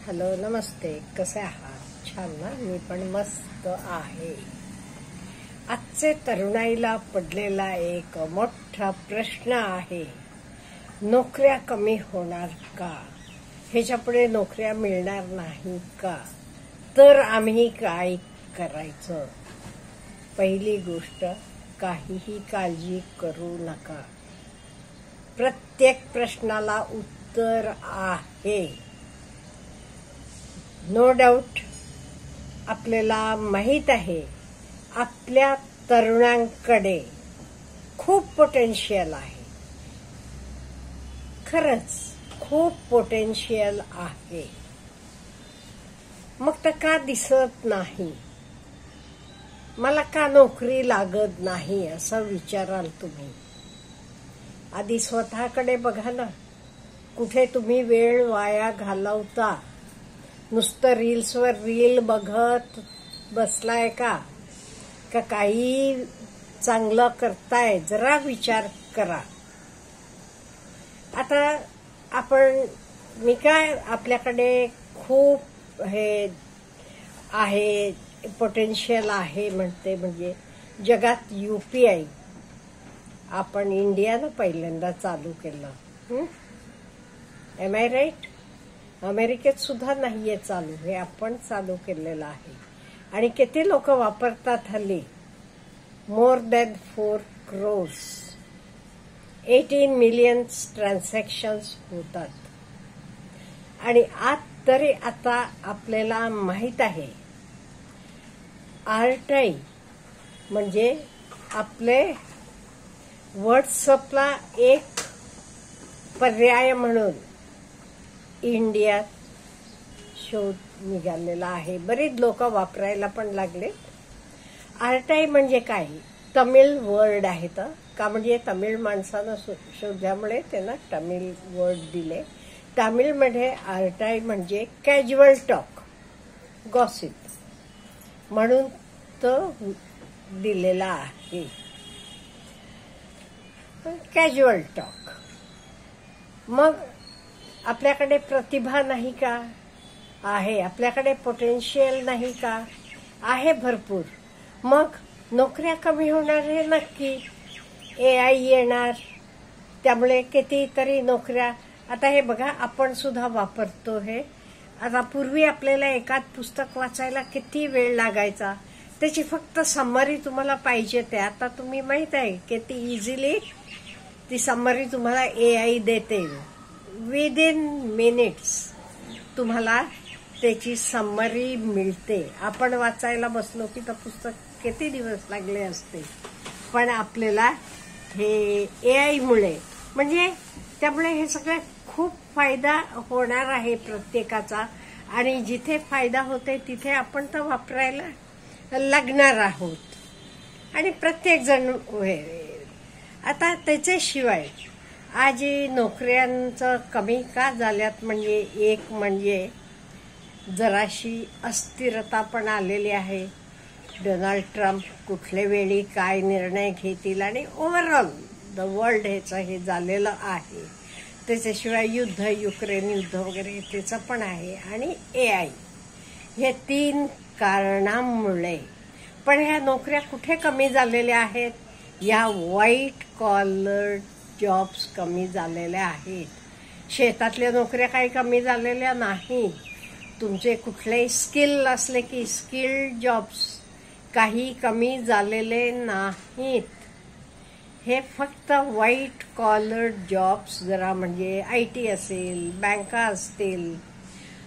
Hello नमस्ते, कसे आहात? छान ना? मी पण मस्त आहे. आजचे तरुणाईला पडलेला एक मोठा प्रश्न आहे, नोकऱ्या कमी होणार का? ह्याच्यापुढे नोकऱ्या मिळणार नाही का? तर आम्ही काय करायचं? पहिली गोष्ट, काहीही काळजी करू नका. प्रत्येक प्रश्नाला उत्तर आहे. No doubt. आपल्याला माहित आहे आपल्या तरुणांकडे खूप पोटेन्शियल आहे. खरंच खूप पोटेन्शियल आहे. मग तर का दिसत नाही? मला का नोकरी लागत नाही असं विचाराल तुम्ही. आधी स्वतःकडे बघा ना. कुठे तुम्ही वेळ वाया घालवता? नुसतं रील्सवर रील बघत बसलाय का काही चांगलं करताय? जरा विचार करा. आता मी काय, आपल्याकडे खूप हे आहे, पोटेन्शियल आहे म्हणते. म्हणजे जगात UPI आपण इंडियानं पहिल्यांदा चालू केलं. Am I right? अमेरिकेत सुद्धा नाहीये चालू, हे आपण चालू केलेलं आहे. आणि किती लोक वापरतात हल्ली? More than 4 crores. 18 million transactions होतात. आणि आता आपल्याला माहित आहे RTI म्हणजे आपले व्हॉट्सअपला एक पर्याय म्हणून इंडियात शोध निघालेला आहे. बरीच लोक वापरायला पण लागले. RTI म्हणजे काय? तमिळ वर्ड आहेत का? म्हणजे तमिळ माणसानं शोधल्यामुळे त्यांना तमिळ वर्ड दिले. तमिळमध्ये RTI म्हणजे कॅज्युअल टॉक, गॉसिप म्हणून तो दिलेला आहे. Casual talk. मग आपल्याकडे प्रतिभा नाही का? आहे. आपल्याकडे पोटेन्शियल नाही का? आहे भरपूर. मग नोकऱ्या कमी होणार हे नक्की. AI येणार, त्यामुळे कितीतरी नोकऱ्या. आता हे बघा, आपण सुद्धा वापरतो हे. आता पूर्वी आपल्याला एखाद पुस्तक वाचायला किती वेळ लागायचा. त्याची फक्त समरी तुम्हाला पाहिजे ते. आता तुम्ही माहित आहे किती इझिली ती समरी तुम्हाला AI देते. विदिन मिनिट्स तुम्हाला त्याची समरी मिळते. आपण वाचायला बसलो की तर पुस्तक किती दिवस लागले असते. पण आपल्याला हे AI मुळे, म्हणजे त्यामुळे हे सगळं खूप फायदा होणार आहे प्रत्येकाचा. आणि जिथे फायदा होते तिथे आपण तर वापरायला लागणार आहोत. आणि प्रत्येक जण. आता त्याच्याशिवाय आज नोकऱ्यांचं कमी का झाल्यात? म्हणजे जराशी अस्थिरता पण आलेली आहे. डोनाल्ड ट्रम्प कुठल्या वेळी काय निर्णय घेतील, आणि ओव्हरऑल द वर्ल्ड हे झालेलं आहे. त्याच्याशिवाय युद्ध, युक्रेन युद्ध वगैरे त्याचं पण आहे. आणि AI, हे 3 कारणांमुळे. पण ह्या नोकऱ्या कुठे कमी झालेल्या आहेत? या व्हाईट कॉलर जॉब्स कमी झालेल्या आहेत. शेतातल्या नोकऱ्या काही कमी झालेल्या नाही. तुमचे कुठलेही स्किल असले की स्किल्ड जॉब्स काही कमी झालेले नाहीत. हे फक्त व्हाईट कॉलर जॉब्स, जरा म्हणजे IT असेल, बँका असतील,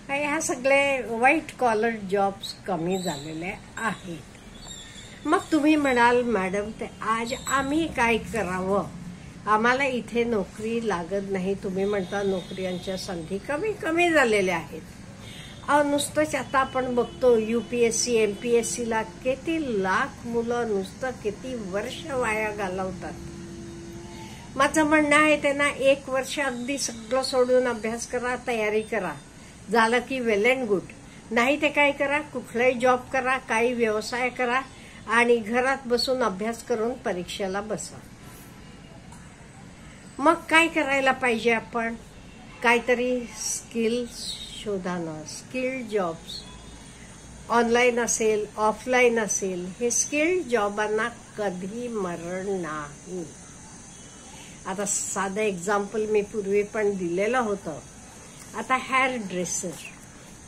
ह्या सगळे व्हाईट कॉलर जॉब्स कमी झालेले आहेत. मग तुम्ही म्हणाल, मॅडम ते आज आम्ही काय करावं? आम्हाला इथे नोकरी लागत नाही. तुम्ही म्हणता नोकऱ्यांच्या संधी कमी झालेल्या आहेत. नुसतंच आता आपण बघतो UPSC MPSC ला किती लाख मुलं नुसतं किती वर्ष वाया घालवतात. माझं म्हणणं आहे त्यांना 1 वर्ष अगदी सगळं सोडून अभ्यास करा, तयारी करा. झालं की वेल अँड गुड. नाही ते काय करा, कुठलाही जॉब करा, काही व्यवसाय करा आणि घरात बसून अभ्यास करून परीक्षेला बसा. मग काय करायला पाहिजे? आपण काहीतरी स्किल शोधानं, स्किल्ड जॉब्स ऑनलाईन असेल ऑफलाईन असेल, हे स्किल्ड जॉबांना कधी मरण नाही. आता साधं एक्झाम्पल मी पूर्वी पण दिलेलं होतं. आता हेअर ड्रेसर,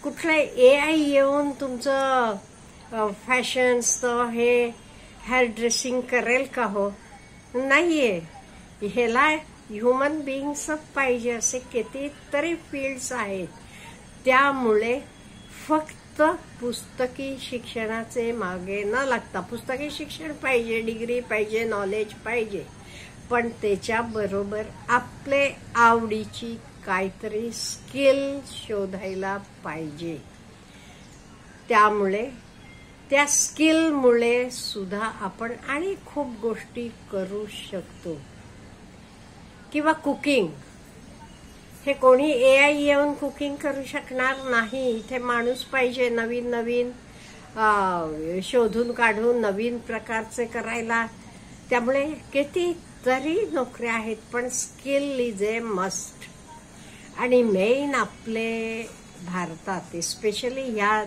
कुठलं AI येऊन तुमचं फॅशन्सचं हे हेअर ड्रेसिंग करेल का हो? नाहीये. ह्याला ह्युमन बिईंग्स पाहिजे. असे कितीतरी फील्ड्स आहेत. त्यामुळे फक्त पुस्तकी शिक्षणाचे मागे न लागता, पुस्तकी शिक्षण पाहिजे, डिग्री पाहिजे, नॉलेज पाहिजे, पण त्याच्याबरोबर आपले आवडीची काहीतरी स्किल शोधायला पाहिजे. त्यामुळे त्या स्किलमुळे सुद्धा आपण आणि खूप गोष्टी करू शकतो. किंवा कुकिंग, हे कोणी AI येऊन कुकिंग करू शकणार नाही. इथे माणूस पाहिजे नवीन नवीन शोधून काढून नवीन प्रकारचे करायला. त्यामुळे कितीतरी नोकऱ्या आहेत, पण स्किल इज ए मस्ट. आणि मेन आपले भारतात स्पेशली ह्या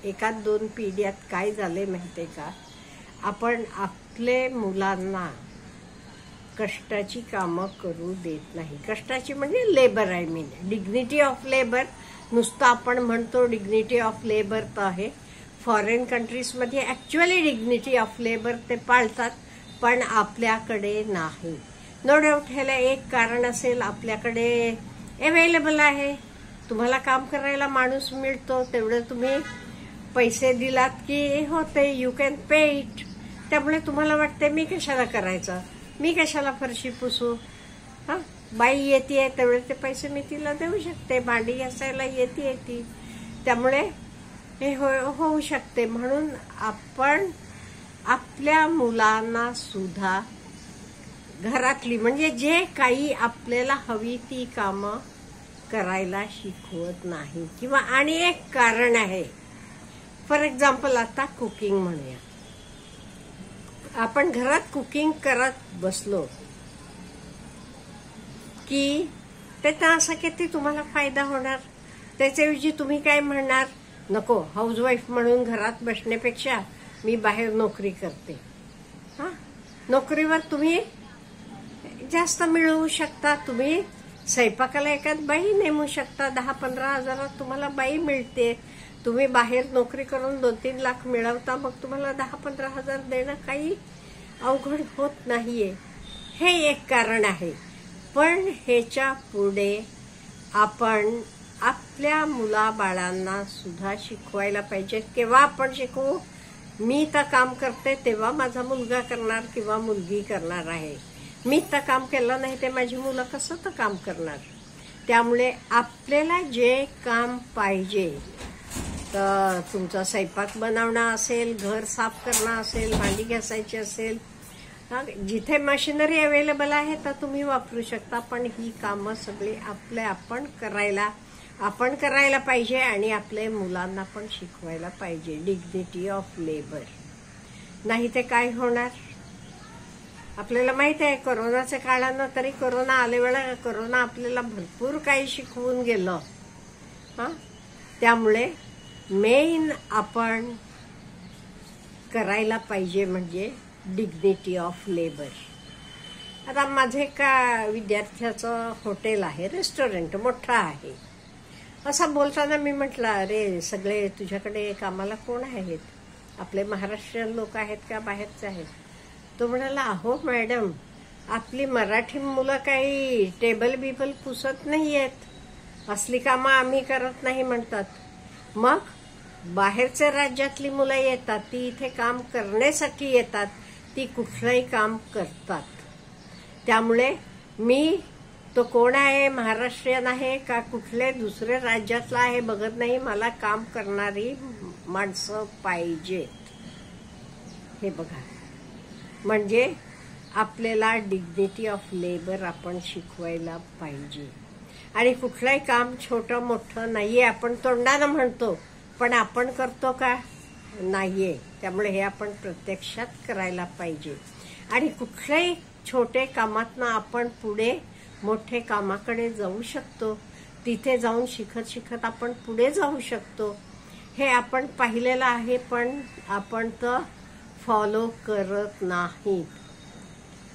1-2 पिढ्यात काय झाले माहितीये का, आपण आपले मुलांना कष्टाची कामं करू देत नाही. कष्टाची म्हणजे labour, I mean dignity of labour. नुसतं आपण म्हणतो डिग्निटी ऑफ लेबर तर आहे. फॉरेन कंट्रीजमध्ये ऍक्च्युअली डिग्निटी ऑफ लेबर ते पाळतात, पण आपल्याकडे नाही. नो डाऊट ह्याला एक कारण असेल, आपल्याकडे अवेलेबल आहे, तुम्हाला काम करायला माणूस मिळतो, तेवढं तुम्ही पैसे दिलात की होते, यू कॅन पे इट. त्यामुळे तुम्हाला वाटते मी कशाला करायचं, मी कशाला फरशी पुसू, बाई येते तेवढे ते पैसे मी तिला देऊ शकते, भांडी घासायला येते ती, त्यामुळे हे होऊ शकते. म्हणून आपण आपल्या मुलांना सुद्धा घरातली म्हणजे जे काही आपल्याला हवी ती कामं करायला शिकवत नाही. किंवा आणि एक कारण आहे, फॉर एक्झाम्पल आता कुकिंग म्हणूया, आपण घरात कुकिंग करत बसलो की त्याचा असा किती तुम्हाला फायदा होणार. त्याच्याऐवजी तुम्ही काय म्हणणार, नको, हाऊसवाईफ म्हणून घरात बसण्यापेक्षा मी बाहेर नोकरी करते. नोकरीवर तुम्ही जास्त मिळवू शकता. तुम्ही स्वयंपाकाला एखाद बाई नेमू शकता, 10-15 हजारात तुम्हाला बाई मिळते. तुम्ही बाहेर नोकरी करून 2-3 लाख मिळवता, मग तुम्हाला 10-15 हजार देणं काही अवघड होत नाहीये. हे एक कारण आहे. पण ह्याच्या पुढे आपण आपल्या मुलाबाळांना सुद्धा शिकवायला पाहिजे. केव्हा आपण शिकवू, मी तर काम करते तेव्हा माझा मुलगा करणार किंवा मुलगी करणार आहे. मी तर काम केलं नाही ते माझी मुलं कसं तर काम करणार. त्यामुळे आपल्याला जे काम पाहिजे, तर तुमचा स्वयंपाक बनवणं असेल, घर साफ करणं असेल, भांडी घासायची असेल, जिथे मशिनरी अवेलेबल आहे तर तुम्ही वापरू शकता. पण ही कामं सगळी आपण करायला पाहिजे आणि आपल्या मुलांना पण शिकवायला पाहिजे. Dignity of labour. नाही ते काय होणार, आपल्याला माहिती आहे कोरोनाच्या काळानं, तरी कोरोना आले वेळा कोरोना आपल्याला भरपूर काही शिकवून गेलं. त्यामुळे मेन आपण करायला पाहिजे म्हणजे डिग्निटी ऑफ लेबर. आता माझे का विद्यार्थ्याचं हॉटेल आहे, रेस्टॉरंट मोठं आहे. असं बोलताना मी म्हटलं, अरे सगळे तुझ्याकडे कामाला कोण आहेत, आपले महाराष्ट्रीयन लोक आहेत का बाहेरचे आहेत? तो म्हणाला, अहो मॅडम, आपली मराठी मुलं काही टेबल बिबल पुसत नाहीयेत, असली कामं आम्ही करत नाही म्हणतात. मग बाहेरच्या राज्यातली मुलं येतात, ती इथे काम करण्यासाठी येतात, ती कुठलंही काम करतात. त्यामुळे मी तो कोण आहे, महाराष्ट्रीयन आहे का कुठले दुसऱ्या राज्यातला आहे बघत नाही, मला काम करणारी माणसं पाहिजेत. हे बघा, म्हणजे आपल्याला डिग्निटी ऑफ लेबर आपण शिकवायला पाहिजे. आणि कुठलंही काम छोटं मोठं नाहीये, आपण तोंडानं म्हणतो पण आपण करतो का, नाहीये. त्यामुळे हे आपण प्रत्यक्षात करायला पाहिजे. आणि कुठल्याही छोटे कामातनं आपण पुढे मोठे कामाकडे जाऊ शकतो. तिथे जाऊन शिकत शिकत आपण पुढे जाऊ शकतो. हे आपण पाहिलेलं आहे, पण आपण तर फॉलो करत नाहीत.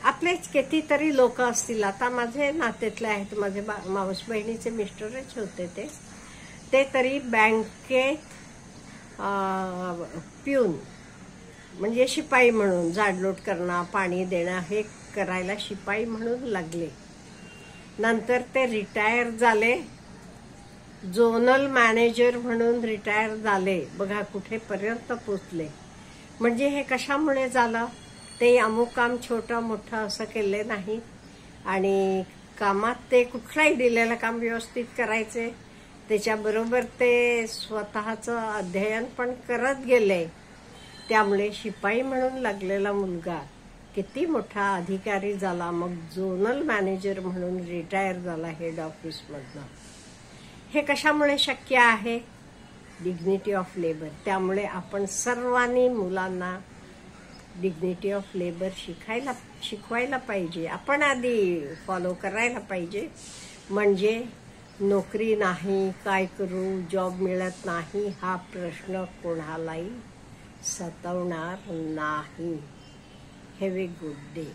आपलेच कितीतरी लोक असतील, आता माझे नात्यातले आहेत, माझे मावस बहिणीचे मिस्टरच होते ते तरी बँकेत पिऊन म्हणजे शिपाई म्हणून जाडलोट करणं, पाणी देणं हे करायला शिपाई म्हणून लागले. नंतर ते रिटायर झाले, झोनल मॅनेजर म्हणून रिटायर झाले. बघा कुठेपर्यंत पोचले. म्हणजे हे कशामुळे झालं? ते अमुक काम छोटं मोठं असं केले नाही आणि कामात ते कुठलाही दिलेलं काम व्यवस्थित करायचे. त्याच्याबरोबर ते स्वतःचं अध्ययन पण करत गेले. त्यामुळे शिपाई म्हणून लागलेला मुलगा किती मोठा अधिकारी झाला, मग झोनल मॅनेजर म्हणून रिटायर झाला हेड ऑफिसमधनं. हे कशामुळे शक्य आहे? Dignity of labour. त्यामुळे आपण सर्वांनी मुलांना डिग्निटी ऑफ लेबर शिकवायला पाहिजे. आपण आधी फॉलो करायला पाहिजे. म्हणजे नोकरी नाही, काय करू, जॉब मिळत नाही हा प्रश्न कोणालाही सतावणार नाही. Have a good day.